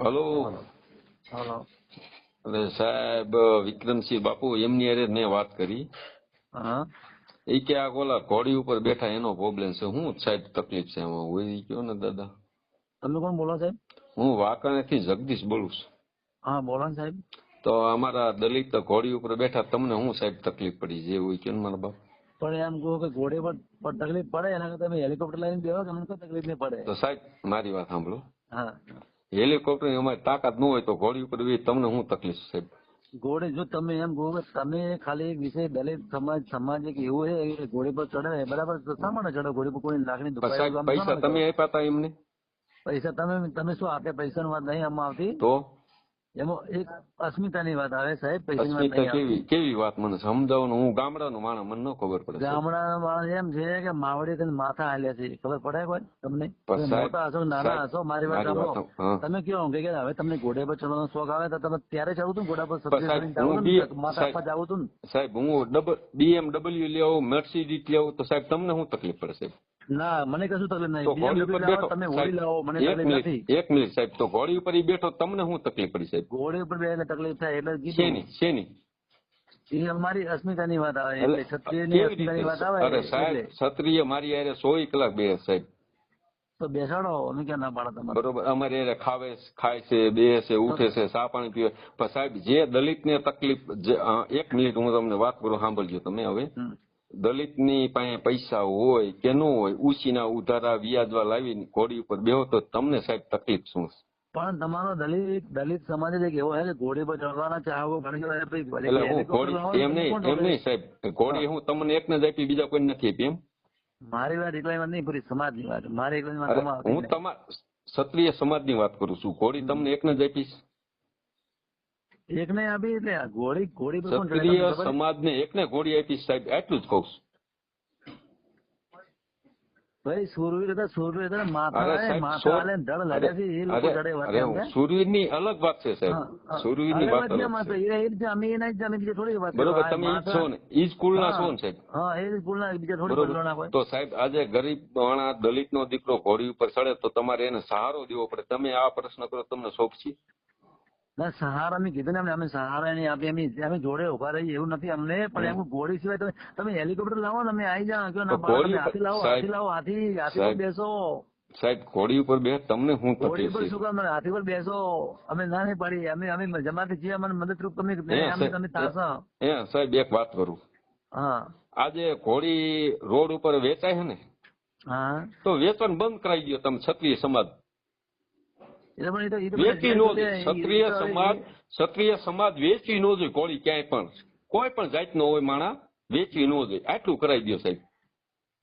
Hello. Hello hello. અને સાહેબ વિક્રમસિંહ બાપુ એમની હારે મેં વાત કરી. હા એ કે આ ઓલા ઘોડી ઉપર બેઠા એનો પ્રોબ્લેમ છે. હું સાહેબ તકલીફ છે એમાં હોય ઈ કયો ને દાદા. તમે કોણ બોલો સાહેબ? હું વાંકાનેરથી જગદીશ બોલું છું. હા બોલો ને સાહેબ. તો અમારા દલિત ઘોડી ઉપર બેઠા, તમને હું સાહેબ તકલીફ પડી જે હોય કયો ને મારા બાપ. પણ એમ કહો કે ઘોડે પર તકલીફ પડે એના કરતા તમે હેલિકોપ્ટર લઈને બેહો તમને કોઈ તકલીફ નહીં પડે. તો સાહેબ મારી વાત સાંભળો. હા હેલિકોપ્ટરની અમારી તાકાત ન હોય તો ઘોડી ઉપર બી તમને હું તકલીફ છે સાહેબ? ઘોડે જો તમે એમ કહો કે તમે ખાલી એક વિષય દલિત સમાજ એક એવું છે કે ઘોડે પર ચડે બરાબર, તો શા માટે ચડો ઘોડે પર? કોઈ લાગણી પણ દુખાય સાહેબ એવું કામ શા પૈસા માટે તમે કરો? આપ્યા હતા એમને? પૈસા તમે શું આપે? પૈસાની વાત નહીં આમાં આવતી. તો એમાં એક અસ્મિતાની વાત આવે સાહેબ, પૈસાની વાત અસ્મિતા નહીં આવતી. કેવી કેવી વાત મને સમજાવો ને. હું ગામડાનો માણસ, મને ન ખબર પડે સાહેબ. ગામડાના માણસ એમ છે કે માવડી થઈને માથા હાલ્યા છે, ખબર પડે કોઈ તમને? પણ તમે સાહેબ મોટા હશો નાના સાહેબ હશો, મારી વાત સાંભળો. હા. તમે કયો કે હવે તમને ઘોડે પર ચડવાનો શોખ આવે તો તમે ત્યારે ચડવું હતું, ઘોડા પર પણ સત્ય સાહેબ કરીને હું જવું બી હતું ને, માથા સાહેબ આપવા જવું હતું સાહેબ હું BMW લેવું, મર્સિડીઝ લેવું તો સાહેબ તમને શું તકલીફ પડે સાહેબ? ને. ના મને કશું તકલીફ તો નહીં. ઘોડી BMW ઉપર લાવો બેઠો તમે, સાહેબ, હોડી લાવો, મને એક તકલીફ મિનિટ નથી. એક મિનિટ સાહેબ, તો ઘોડી ઉપર ઈ બેઠો તમને શું તકલીફ પડી સાહેબ? ઘોડે ઉપર બે એટલે તકલીફ થાય એટલે કીધું. શેની શેની? એ અમારી અસ્મિતાની વાત આવે એટલે એટલે ક્ષત્રિયની કેવી અસ્મિતાની વાત રીતે? આવે અરે સાહેબ એટલે ક્ષત્રિય મારી હારે 100 કલાક બે સાહેબ. તો બેસાડો, અમે ક્યાં ના પાડો તમારે. બરોબર, અમારે હારે ખાય છે, બે છે, ઉઠે છે, ચા પાણી પીવે. પણ સાહેબ જે દલિતને તકલીફ, એક મિનિટ હું તમને વાત કરું, સાંભળજો તમે હવે. હમ. દલિતની પાસે પૈસા હોય કે ન હોય, ઉછીના ઉધારા વ્યાજવા લાવીને ઘોડી ઉપર બેહો તો તમને સાહેબ તકલીફ શું છે? પણ તમારો દલિત સમાજ જ એક એવો છે કે ઘોડી પર ચડવાના ચાહકો ઘણી વાર એટલે હું હેલિકોપ્ટર ઘોડી લાવો એમ તમે કોણ નહીં રોકે? સાહેબ, ઘોડી હું તમને એકને જ આપી, બીજા કોઈ નથી આપી એમ? મારી વાત એકલાની વાત નહીં, પૂરી સમાજની વાત. મારી એકલાની વાત અરે તમારે આવતી જ હું નહીં. તમારા ક્ષત્રિય સમાજની વાત કરું છું. ઘોડી તમને એકને જ આપીશ? એક નહીં આપી એટલે ઘોડી પર કોણ ચડે તમને ક્ષત્રિય ખબર? સમાજને એકને ઘોડી આપીશ સાહેબ, આટલું જ કહું છું. ભાઈ સુરવીર હતા માથા અરે હાલે સાહેબ માથા હાલે ધડ લડ્યા છે એ લોકો ચડે વાત એમ કે. સુરવીરની અલગ વાત છે સાહેબ. હા સુરવીરની અલગ વાત વાત અલગ કેમ છે. એ જ છે, અમે એના જ અમે બીજા થોડી વાત કરો. બરોબર, તમે ઈ જ છો ને, ઈ જ કુળના છો ને સાહેબ? હા એ જ બોલના, બીજા થોડી બરોબર, બદલો ના કોઈ. તો સાહેબ આજે ગરીબ માણસ દલિતનો દીકરો ઘોડી ઉપર ચડે તો તમારે એને સહારો દેવો પડે. તમે આ પ્રશ્ન કરો, તમને શોખ છે? ના સહારા અમે કીધું ને અમે સહારા નહીં આપી, અમે જોડે ઉભા રહીએ એવું નથી અમને. પણ એમ ઘોડી સિવાય તમે હેલિકોપ્ટર લાવો ને અમે આવી જાઓ. કયો તો ના પાડો? ઘોડી તમે ઉપર હાથી લાવો, સાહેબ હાથી લાવો, હાથી પર સાહેબ બેસો. સાહેબ ઘોડી ઉપર બે તમને શું ઘોડી તકલીફ પર છે? શું કામ? હાથી પર બેસો. અમે ના નહીં પાડી. અમે જમાતી છીએ, અમને મદદરૂપ તમે તમે થાશો. સાહેબ એક વાત કરું. હા આજે ઘોડી રોડ ઉપર વેચાય છે ને, હા તો વેચવાનું બંધ કરાવી દો તમે ક્ષત્રિય સમાજ. એટલે પણ એ તો વેચી ન જોઈએ બધા ક્ષત્રિય સમાજ વેચવી ન જોઈએ ઘોડી ક્યાંય પણ. કોઈ પણ જાતનો હોય માણા, વેચવી ન જોઈએ. આટલું કરાવી દો સાહેબ.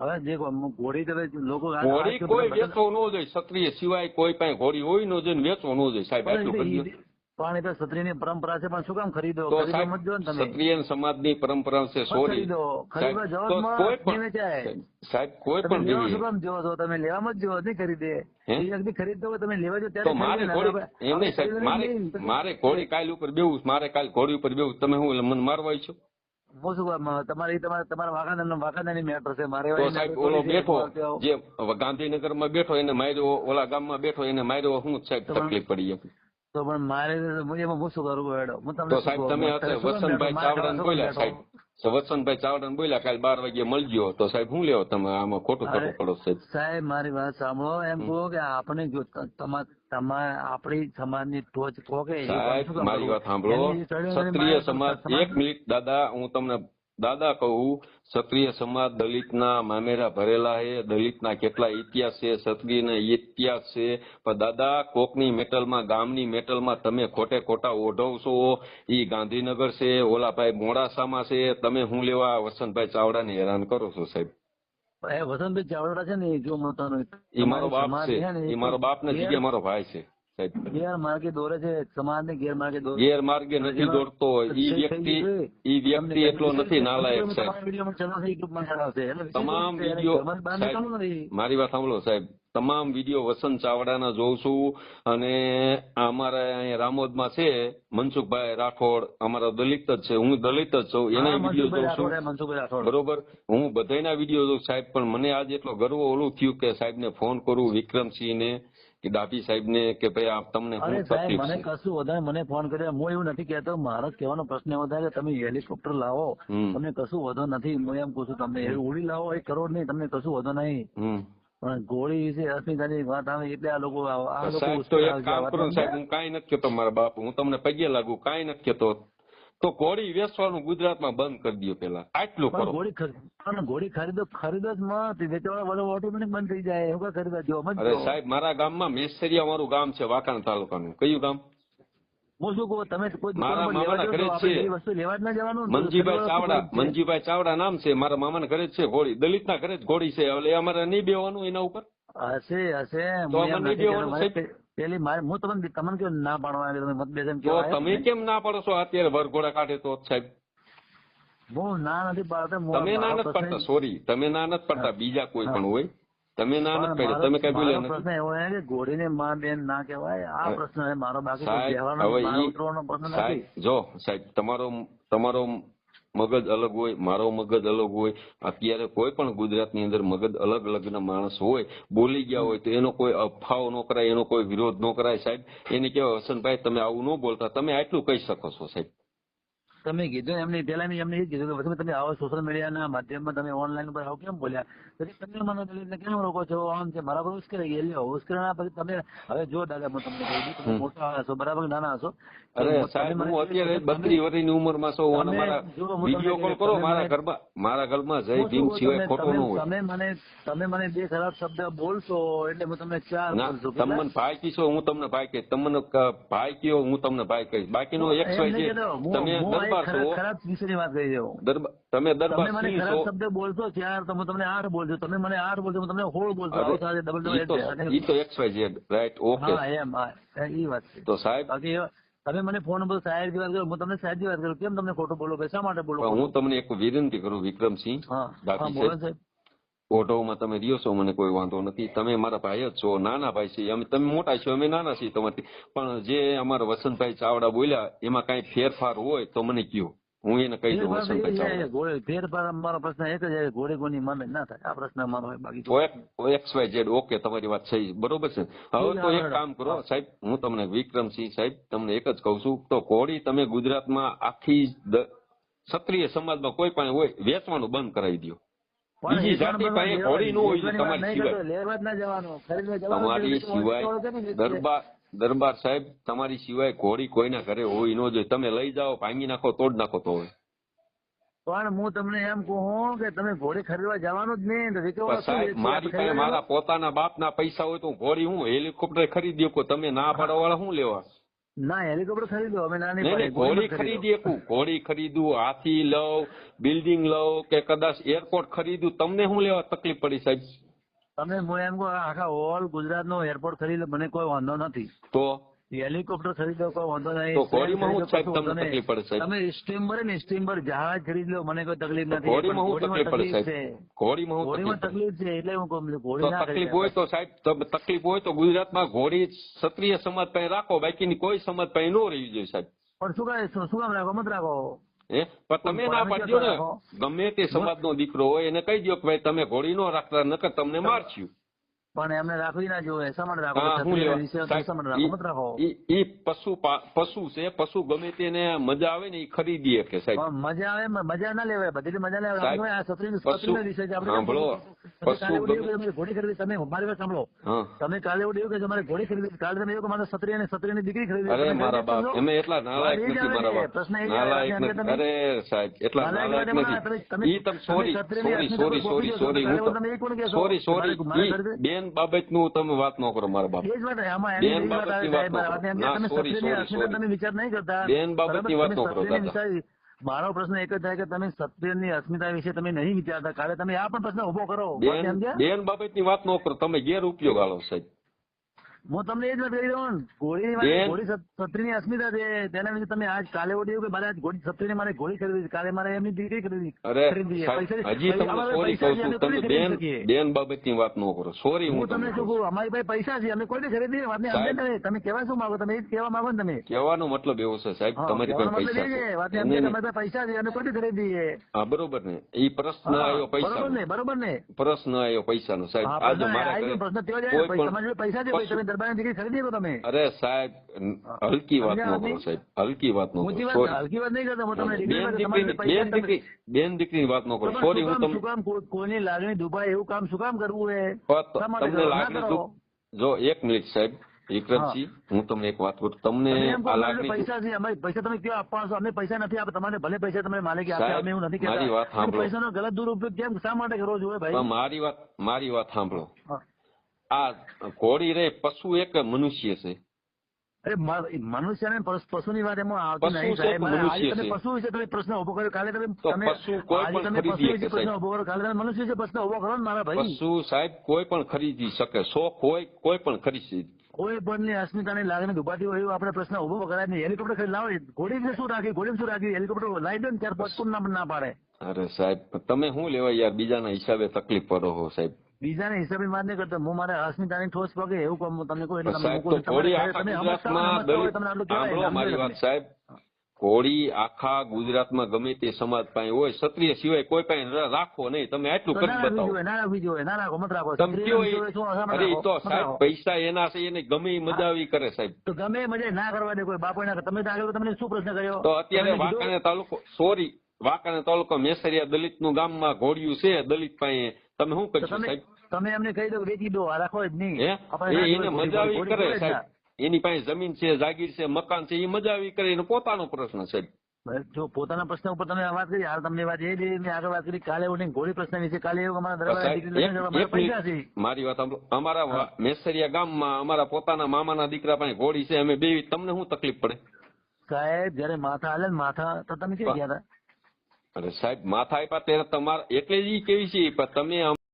હવે દેખો ઘોડી તો લોકો ઘોડી કોઈ વેચવો ન જોઈએ. ક્ષત્રિય સિવાય કોઈ પાસે ઘોડી હોય ન જોઈએ, વેચવો ન જોઈએ સાહેબ. આટલું કરી દો. પણ એ તો ક્ષત્રિયની પરંપરા છે, પણ શું કામ ખરીદો? તો ખરીદો સાહેબ મત જો ને તમે. ક્ષત્રિય સમાજની પરંપરા છે, મત સોરી ખરીદો. સાહેબ. ખરીદવા તો જવાબમાં કોઈ નહીં વેચાય. પણ સાહેબ કોઈ તમે પણ લેવા શું દેવી કામ જોવો છો? તમે લેવામાં જ જોવો, નહીં ખરીદે. હે? એ વ્યક્તિ ખરીદતો હોય તમે લેવા જો તો ત્યારે મારે ખરીદે ને. ઘોડી એમ નહીં સાહેબ, મારે ઘોડી કાલ ઉપર બેવું, મારે કાલ ઘોડી ઉપર બેવું, તમે હું મને મારવા છો? હું શું કામ? તમારા વાંકાનેરની મેટર છે. મારે તો સાહેબ ઓલો બેઠો જે ગાંધીનગરમાં બેઠો એને માર્યો, ઓલા ગામમાં બેઠો એને માર્યો, શું સાહેબ તકલીફ પડી એમ? તો પણ મારે એમાં હું શું કરું? હેડો હું તમને તો શું સાહેબ કહું? તમે વસંતભાઈ ચાવડાને બોલ્યા સાહેબ, વસંતભાઈ ચાવડાને બોલ્યા કાલ 12 વાગે મળજો, તો સાહેબ શું લેવો તમે આમાં ખોટું ખોટું પડો સાહેબ? સાહેબ મારી વાત સાંભળો. એમ કહો કે આપણે જો આપણી સમાજની ટોચ કહો કે સાહેબ મારી વાત સાંભળો. ક્ષત્રિય સમાજ, એક મિનિટ દાદા, હું તમને દાદા કહું. ક્ષત્રિય સમાજ દલિતના મામેરા ભરેલા છે. દલિતના કેટલા ઇતિહાસ છે, ક્ષત્રિયના ઇતિહાસ છે. પણ દાદા કોકની મેટલમાં, ગામની મેટલમાં તમે ખોટે ખોટા ઓઢવશો. ઈ ગાંધીનગર છે, ઓલા ભાઈ મોડાસામાં છે. તમે હું લેવા વસંતભાઈ ચાવડાને હેરાન કરો છો સાહેબ? વસંતભાઈ ચાવડા છે ને, જો મતાનો ઈ મારો બાપ છે. ઈ મારો બાપ ને જગ્યાએ મારો ભાઈ છે સાહેબ. ગેરમાર્ગે દોરે છે સમાજને, ગેરમાર્ગે દોરે. ગેરમાર્ગે નથી દોરતો. ઈ વ્યક્તિ એટલો નથી નાલાયક સાહેબ. તમામ વિડીયો સાહેબ, મારી વાત સાંભળો સાહેબ, તમામ વિડીયો વસંત ચાવડાના જોઉં છું અને અમારા અહીંયા રામોદમાં છે મનસુખભાઈ રાઠોડ, અમારા દલિત જ છે, હું દલિત જ છું, એના વિડીયો જોઉં છું, બરોબર. હું બધાના વિડીયો જોઉં સાહેબ, પણ મને આજે એટલો ગર્વ ઓલું થયું કે સાહેબને ફોન કરું, વિક્રમસિંહને કે ડાભી સાહેબને, કે ભાઈ આ તમને અરે સાહેબ મને કશું વધારે મને ફોન કર્યો, હું એવું નથી કહેતો, મારો કહેવાનો પ્રશ્ન એવો થાય કે તમે હેલિકોપ્ટર લાવો, તમને કશું વધો નથી, હું એમ કહું છું તમને ઉડી લાવો 1 કરોડ નહીં, તમને કશું વધો નહીં, પણ ગોળી વિશે અસ્મિતાની વાત આવે એટલે આ લોકો સાહેબ તો એક કામ કરો સાહેબ, હું કાંઈ નથી કહેતો મારા બાપ, હું તમને પગે લાગુ, કાંઈ નથી કહેતો, તો ઘોડી વેચવાનું ગુજરાતમાં બંધ કરી દો પેલા, આટલું કરો. ઘોડી ખરીદો જ મત, વેચવાળા ઓટોમેટિક બંધ થઈ જાય, એવું ખરીદવા જો. અરે સાહેબ મારા ગામમાં મેસરિયા મારું ગામ છે, વાંકાણ તાલુકાનું. કયું ગામ? હું શું કહું, તમે મારા મામાના ઘરે જ છે, વસ્તુ લેવા જ ના જવાનું. મંજીભાઈ ચાવડા નામ છે, મારા મામાના ઘરે જ છે ઘોડી, દલિતના ઘરે જ ઘોડી છે, એટલે અમારે નહીં બેવાનું એના ઉપર. હશે પેલી હું તમને કેમ ના પાડવા, તમે મત બેસન કેવો, તમે કેમ ના પાડો છો અત્યારે વરઘોડા કાઢે તો સાહેબ? હું ના નથી પાડતા, તમે ના નથી પાડતા, સોરી તમે ના નથી પાડતા, બીજા કોઈ પણ હોય, તમે ના નથી પાડતા, તમે કઈ બોલ્યા નથી. પ્રશ્ન એવો છે કે ઘોડીને માં બેન ના કહેવાય, આ પ્રશ્ન મારો. બાકી સાહેબ જો સાહેબ તમારો મગજ અલગ હોય, મારો મગજ અલગ હોય, અત્યારે કોઈ પણ ગુજરાતની અંદર મગજ અલગ અલગ ના માણસ હોય, બોલી ગયા હોય તો એનો કોઈ અફાવ ન કરાય, એનો કોઈ વિરોધ ન કરાય સાહેબ. એને કહેવાય હસનભાઈ તમે આવું ન બોલતા, તમે આટલું કહી શકો છો સાહેબ. તમે કીધું એમને પેલા એમને એ જ કીધું કે તમે આવો સોશિયલ મીડિયાના માધ્યમમાં તમે ઓનલાઈન ઉપર આવો કેમ બોલ્યા, પછી તમે મને દલિતને કેમ રોકો છો, આમ છે મારા પર ઉશ્કેરાઈ ગયેલી, ઉશ્કેરણા પછી તમે હવે જો દાદા હું તમને કહી દઉં, તમે મોટા હશો બરાબર, નાના હશો. અરે સાહેબ હું અત્યારે 32 વર્ષની ઉંમરમાં છું અને મારા વિડીયો કોલ કરો, મારા ઘરમાં જય ભીમ સિવાય ખોટો ન હોય. તમે મને 2 ખરાબ શબ્દ બોલશો એટલે હું તમને 4 બોલશું. તમે મને ભાઈ કીશો, હું તમને ભાઈ કહીશ, તમને ભાઈ કયો હું તમને ભાઈ કહીશ, બાકીનો એક છે. તમે દરબાર છો, ખરાબ વિષયની વાત કરી દો, તમે દરબાર મને ખરાબ શબ્દ બોલશો 4 તો હું તમને 8 બોલજો, તમે મને 8 બોલજો હું તમને 16 બોલજો. ઈ તો XYZ રાઈટ, ઓકે એમ ઈ વાત છે. તો સાહેબ તમે મને ફોન નંબર સાહેબ ની વાત કરો, હું તમને સાહેબ ની વાત કરું, કેમ તમને ખોટું બોલો, શા માટે બોલો? હું તમને એક વિનંતી કરું વિક્રમસિંહ, ઓઢવમાં તમે રહ્યો છો, મને કોઈ વાંધો નથી, તમે મારા ભાઈ જ છો, નાના ભાઈ છે, તમે મોટા છો, અમે નાના છીએ તમારથી, પણ જે અમારા વસંતભાઈ ચાવડા બોલ્યા એમાં કઈ ફેરફાર હોય તો મને કયો, હું એને કહી દઉં. વસંતભાઈ ચાવડા ફેરફાર અમારો પ્રશ્ન એક જ, ઘોડી કોની મને ના થાય, આ પ્રશ્ન અમારો હોય, બાકી XYZ ઓકે, તમારી વાત સહી, બરોબર છે. હવે તો એક કામ કરો સાહેબ, હું તમને વિક્રમસિંહ સાહેબ તમને એક જ કહું છું, તો ઘોડી તમે ગુજરાતમાં આખી ક્ષત્રિય સમાજમાં કોઈ પણ હોય વેચવાનું બંધ કરાવી દો. બીજી જાતિ પાસે ઘોડી ન હોય તમારી સિવાય દરબાર સાહેબ, તમારી સિવાય ઘોડી કોઈના ઘરે હોય ન જોઈએ, તમે લઈ જાઓ, ભાંગી નાખો, તોડ નાખો તો હોય. પણ હું તમને એમ કહું કે તમે ઘોડી ખરીદવા જવાનું જ નહીં. સાહેબ મારી પાસે મારા પોતાના બાપના પૈસા હોય તો ઘોડી હું હેલિકોપ્ટર ખરીદી શકો, તમે ના પાડવા વાળા શું લેવા? ના હેલિકોપ્ટર ખરીદો, અમે નાની ઘોડી ખરીદી શકું, ઘોડી ખરીદું, હાથી લઉં, બિલ્ડિંગ લઉં કે કદાચ એરપોર્ટ ખરીદું, તમને શું લેવા તકલીફ પડી સાહેબ? તમે હું એમ કહું આખા ઓલ ગુજરાત નો એરપોર્ટ ખરીદો, મને કોઈ વાંધો નથી. તો હેલિકોપ્ટર ખરીદો કોઈ વાંધો નહીં. તો ઘોડીમાં હું સાહેબ તમને તકલીફ પડે સાહેબ? તમે સ્ટીમર ને સ્ટીમર જહાજ ખરીદ લો, મને કોઈ તકલીફ નથી. ઘોડીમાં હું તકલીફ પડે સાહેબ? ઘોડીમાં તકલીફ છે એટલે હું કહું ઘોડી ના તકલીફ હોય તો સાહેબ, તકલીફ હોય તો ગુજરાતમાં ઘોડી ક્ષત્રિય સમાજ પાસે રાખો, બાકીની કોઈ સમાજ પાસે ન રહી જોઈએ સાહેબ. પણ શું કામ રાખો, મત રાખો. પણ તમે ના પાડજો ને, ગમે તે સમાજ નો દીકરો હોય એને કહી દો કે ભાઈ તમે ઘોડી નો રાખતા, નકર તમને મારશું. પણ એમને રાખવી ના જોઈએ, શા માટે રાખો? ઈ પશુ છે, પશુ ગમે તેને મજા આવે ને એ ખરીદીએ કે સાહેબ. મજા આવે, મજા ના લેવાય, બધી મજા લેવાય. આ છત્રી વિષય છે ઘોડી ખરીદી. તમે મારી વાત સાંભળો, તમે કાલે એવું એવું કે તમારે ઘોડી ખરીદી, કાલે તમે એવું કે મારે છત્રી અને છત્રીની દીકરી ખરીદી. અરે મારા બાપ, અમે એટલા નાલાયક નથી મારા બાપ, નાલાયક નથી. અરે સાહેબ એટલા નાલાયક નથી. ઈ તમે સોરી બેન બાબત નું તમે વાત ન કરો મારા બાપ. બેન બાબત ની વાત ન કરો. તમે વિચાર નહીં કરતા. બેન બાબત ની વાત ન કરો. મારો પ્રશ્ન એક જ થાય કે તમે ક્ષત્રિયની અસ્મિતા વિશે તમે નહીં વિચારતા, કાલે તમે આ પણ પ્રશ્ન ઉભો કરો. બેન બાબત ની વાત ન કરો, તમે ગેર ઉપયોગ આલો સાહેબ. હું તમને એ જ વાત કરી રહ્યો ઘોડી ઘોડી છત્રીની અસ્મિતા છે તેના વિશે તમે આજ કાલે ઓળ્યું કે મારે આજ ઘોડી છત્રીને મારે ઘોડી ખરીદી છે. કાલે મારે એમની દીકરી ખરીદી. અરે હજી તમને સોરી કહું છું, તમે બેન બાબતની વાત ન કરો. સોરી હું તમને શું કહું, અમારી પાસે પૈસા છે, અમે કોઈ ખરીદી વાતને સમજે. તમે કહેવા શું માંગો, તમે એ જ કહેવા માંગો ને. તમે કહેવાનો મતલબ એવો છે સાહેબ, તમારી પાસે પૈસા છે, તમારી પાસે પૈસા છે, અમે કોઈ ખરીદીએ. હા બરોબર ને, એ પ્રશ્ન આવ્યો પૈસા, બરોબર ને, પ્રશ્ન આવ્યો પૈસાનો સાહેબ. આજે મારા પ્રશ્ન પૈસા છે, તમે દરબાર દીકરી ખરીદી દો તમે. અરે સાહેબ હલકી વાત ન કરો સાહેબ, હલકી વાત ન કરો. હલકી વાત નહીં કરતો હું તમને. બેન દીકરીની વાત ન કરો. સોરી હું તમને કોઈની લાગણી દુભાય એવું કામ શું કામ કરવું એ તમને લાગણી. જો એક મિનિટ સાહેબ વિક્રમજી, હું તમને એક વાત કરું. તમને આ લાગણી પૈસા છે, અમારી પૈસા તમે કેવા આપવા છો? અમે પૈસા નથી આપતા. તમારે ભલે પૈસા તમે માલિક આપે, અમે એવું નથી કહેતા. પૈસાનો ગલત દુરુપયોગ કેમ શા માટે કરવો જોઈએ ભાઈ? મારી વાત સાંભળો. આ ઘોડી રે પશુ એક મનુષ્ય છે. અરે મનુષ્ય ને પશુની વાત એમાં આવતી નહીં સાહેબ. તમે પશુ વિશે તમે પ્રશ્ન ઉભો કર્યો, કાલે તમે પશુ વિશે પ્રશ્ન ઉભો કરો, કાલે તમે મનુષ્ય વિશે પ્રશ્ન ઉભો કરો ને મારા ભાઈ. પશુ સાહેબ કોઈ પણ ખરીદી શકે, શોખ હોય કોઈ પણ ખરીદી. કોઈ પણ અસ્મિતાની લાગણી દુભાતી હોય એવું આપણે પ્રશ્ન ઉભો કરાય નહીં. હેલિકોપ્ટર ખરીદ લાવો, ઘોડી શું રાખી, ઘોડી શું રાખી, હેલિકોપ્ટર લાવી દો ને ત્યાર પછી ના પાડે. અરે સાહેબ તમે શું લેવા યાર બીજાના હિસાબે તકલીફ પડો છો સાહેબ. બીજાના હિસાબે વાત નહીં કરતો હું. મારે અસ્મિતાની ઠોસ પગે એવું કામ તમને કોઈ મારી વાત સાહેબ, ઘોડી આખા ગુજરાતમાં ગમે તે સમાજ પાસે હોય, ક્ષત્રિય સિવાય કોઈ પાસે રાખો નહીં. તમે આટલું કરી બતાવો. ના રાખવી જોઈએ, ના રાખો, મત રાખો. અરે તો સાહેબ પૈસા એના છે, એને ગમે મજા આવી કરે સાહેબ. તો ગમે મજા ના કરવા દે કોઈ બાપો ના. તમે તમને શું પ્રશ્ન કર્યો? તો અત્યારે વાંકાનેર તાલુકો વાંકાનેર તાલુકો મેસરિયા દલિત નું ગામમાં ઘોડિયું છે દલિત પાસે. તમે શું કરશો સાહેબ? તમે એમને કહી દો વેચી દો, આ રાખો જ નહીં. એને મજા આવી કરે સાહેબ. એની પાસે જમીન છે, જાગીર છે, મકાન છે, એ મજા આવી કરે, એનો પોતાનો પ્રશ્ન સાહેબ. જો પોતાના પ્રશ્ન ઉપર તમે વાત કરી, હાલ તમને વાત એ આગળ વાત કરી. કાલે ઉઠીને ઘોડી પ્રશ્ન વિશે કાલે એવું અમારા પૈસા છે. મારી વાત અમારા મેસરિયા ગામમાં અમારા પોતાના મામાના દીકરા પાસે ઘોડી છે, અમે બે. તમને શું તકલીફ પડે સાહેબ? જયારે માથા હાલે ને માથા, તો તમે ક્યાં ગયા હતા? અરે સાહેબ માથા આપ્યા ત્યારે તમારે એટલે જ કેવી છે તમે